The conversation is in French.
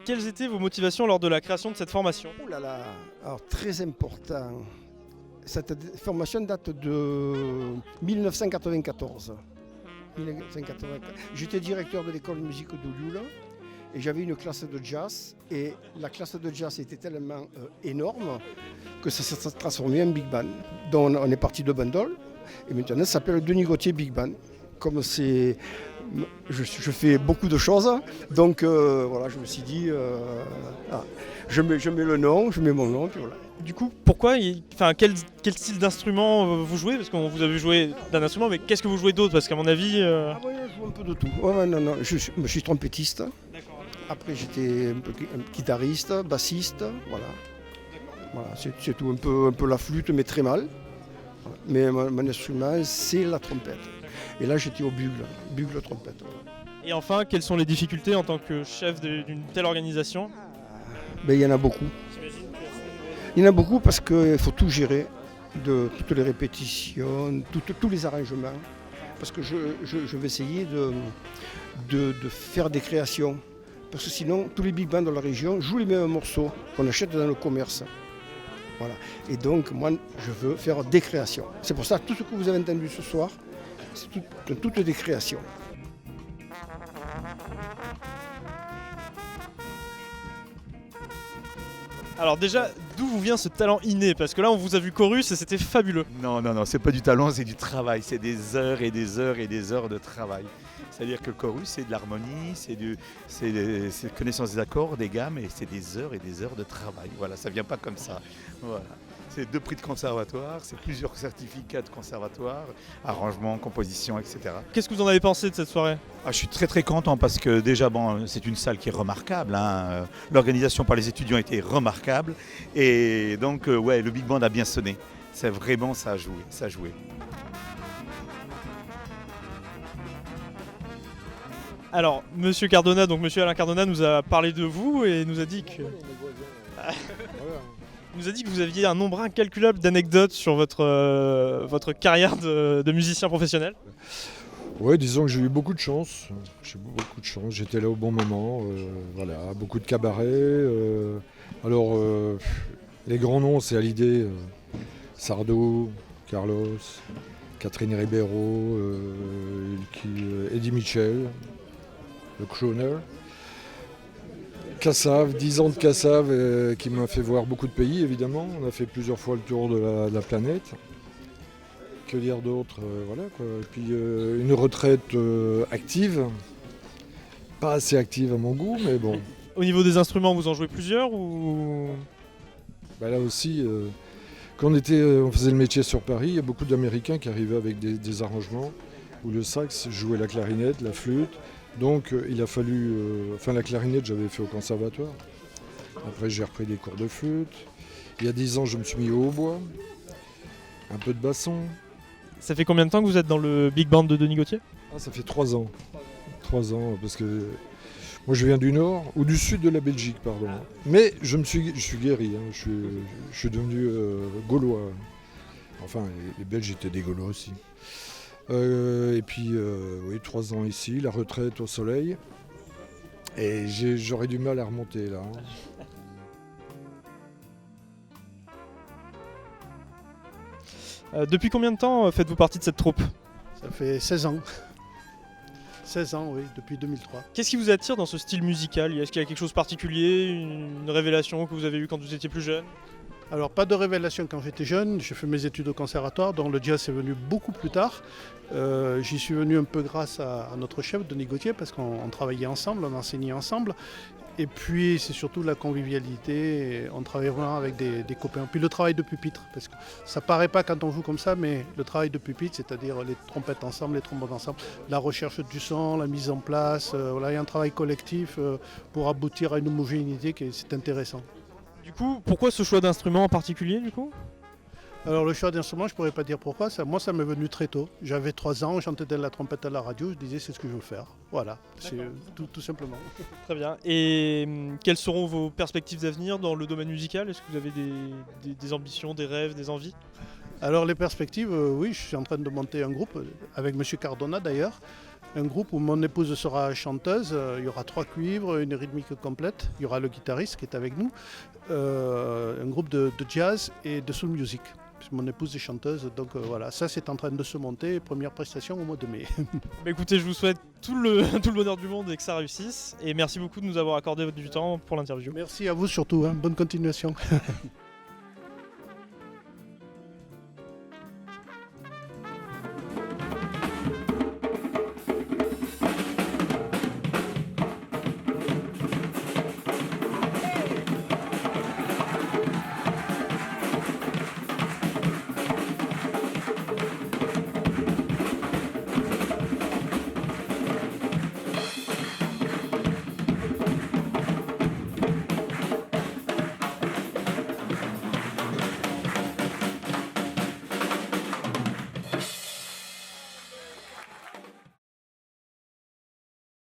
quelles étaient vos motivations lors de la création de cette formation? Ouh là là, alors très important. Cette formation date de 1994. 1994. J'étais directeur de l'école de musique de Lille et j'avais une classe de jazz. Et la classe de jazz était tellement énorme que ça s'est transformé en big band. Donc on est parti de Bandol et maintenant ça s'appelle Denis Gauthier Big Band. Comme je fais beaucoup de choses, donc voilà, je me suis dit, je mets le nom, je mets mon nom, puis voilà. Du coup, quel style d'instrument vous jouez? Parce qu'on vous a vu jouer d'un instrument, mais qu'est-ce que vous jouez d'autre? Parce qu'à mon avis... Ah oui, je joue un peu de tout. Ouais, non, je suis trompettiste. D'accord. Après j'étais un peu guitariste, bassiste, voilà. Voilà, c'est tout, un peu la flûte, mais très mal. Voilà. Mais mon instrument, c'est la trompette. Et là, j'étais au bugle trompette. Et enfin, quelles sont les difficultés en tant que chef d'une telle organisation? Ben, il y en a beaucoup. Il y en a beaucoup parce qu'il faut tout gérer, de toutes les répétitions, tous les arrangements. Parce que je vais essayer de faire des créations. Parce que sinon, tous les big bands de la région jouent les mêmes morceaux qu'on achète dans le commerce. Voilà. Et donc, moi, je veux faire des créations. C'est pour ça que tout ce que vous avez entendu ce soir, c'est toutes des créations. Alors déjà, d'où vous vient ce talent inné? Parce que là, on vous a vu chorus et c'était fabuleux. Non, c'est pas du talent, c'est du travail. C'est des heures et des heures et des heures de travail. C'est-à-dire que le chorus, c'est de l'harmonie, c'est connaissance des accords, des gammes, et c'est des heures et des heures de travail. Voilà, ça vient pas comme ça. Voilà. C'est 2 prix de conservatoire, c'est plusieurs certificats de conservatoire, arrangement, composition, etc. Qu'est-ce que vous en avez pensé de cette soirée? Je suis très très content parce que déjà, c'est une salle qui est remarquable. L'organisation par les étudiants était remarquable. Et donc, le Big Band a bien sonné. C'est vraiment, ça a joué. Alors, Monsieur Cardona, donc Monsieur Alain Cardona nous a parlé de vous et nous a dit que... Il nous a dit que vous aviez un nombre incalculable d'anecdotes sur votre carrière de musicien professionnel. Oui, disons que j'ai eu beaucoup de chance. J'étais là au bon moment. Voilà, beaucoup de cabarets. Les grands noms, c'est Hallyday, Sardou, Carlos, Catherine Ribeiro, Eddie Mitchell, le crooner. Cassave, 10 ans de Cassave qui m'a fait voir beaucoup de pays évidemment. On a fait plusieurs fois le tour de la planète. Que dire d'autre, voilà quoi. Et puis une retraite active. Pas assez active à mon goût, mais bon. Au niveau des instruments, vous en jouez plusieurs ou... Là aussi, quand on faisait le métier sur Paris, il y a beaucoup d'Américains qui arrivaient avec des arrangements où le sax jouait la clarinette, la flûte. Donc il a fallu... la clarinette, j'avais fait au conservatoire. Après, j'ai repris des cours de flûte. Il y a 10 ans, je me suis mis au hautbois. Un peu de basson. Ça fait combien de temps que vous êtes dans le Big Band de Denis Gauthier? Ça fait 3 ans. 3 ans, parce que moi je viens du nord, ou du sud de la Belgique, pardon. Mais je suis guéri, je suis devenu gaulois. Enfin, les Belges étaient des Gaulois aussi. Et puis, 3 ans ici, la retraite au soleil. Et j'aurais du mal à remonter là. Depuis combien de temps faites-vous partie de cette troupe? Ça fait 16 ans. 16 ans, oui, depuis 2003. Qu'est-ce qui vous attire dans ce style musical? Est-ce qu'il y a quelque chose de particulier, une révélation que vous avez eue quand vous étiez plus jeune? Alors, pas de révélation quand j'étais jeune. J'ai fait mes études au conservatoire, donc le jazz est venu beaucoup plus tard. J'y suis venu un peu grâce à notre chef, Denis Gauthier, parce qu'on travaillait ensemble, on enseignait ensemble. Et puis, c'est surtout la convivialité. On travaille vraiment avec des copains. Puis le travail de pupitre, parce que ça paraît pas quand on joue comme ça, mais le travail de pupitre, c'est-à-dire les trompettes ensemble, les trombones ensemble, la recherche du son, la mise en place. Il y a un travail collectif pour aboutir à une homogénéité c'est intéressant. Du coup, pourquoi ce choix d'instrument en particulier du coup? Alors le choix d'instrument, je ne pourrais pas dire pourquoi. Moi, ça m'est venu très tôt. J'avais 3 ans, j'entendais de la trompette à la radio, je disais c'est ce que je veux faire. Voilà, c'est tout simplement. Très bien. Et quelles seront vos perspectives d'avenir dans le domaine musical? Est-ce que vous avez des ambitions, des rêves, des envies? Alors les perspectives, oui, je suis en train de monter un groupe, avec M. Cardona d'ailleurs. Un groupe où mon épouse sera chanteuse, il y aura 3 cuivres, une rythmique complète, il y aura le guitariste qui est avec nous, un groupe de jazz et de soul music. Mon épouse est chanteuse, donc voilà, ça c'est en train de se monter, première prestation au mois de mai. Bah écoutez, je vous souhaite tout le bonheur du monde et que ça réussisse. Et merci beaucoup de nous avoir accordé du temps pour l'interview. Merci à vous surtout, hein. Bonne continuation.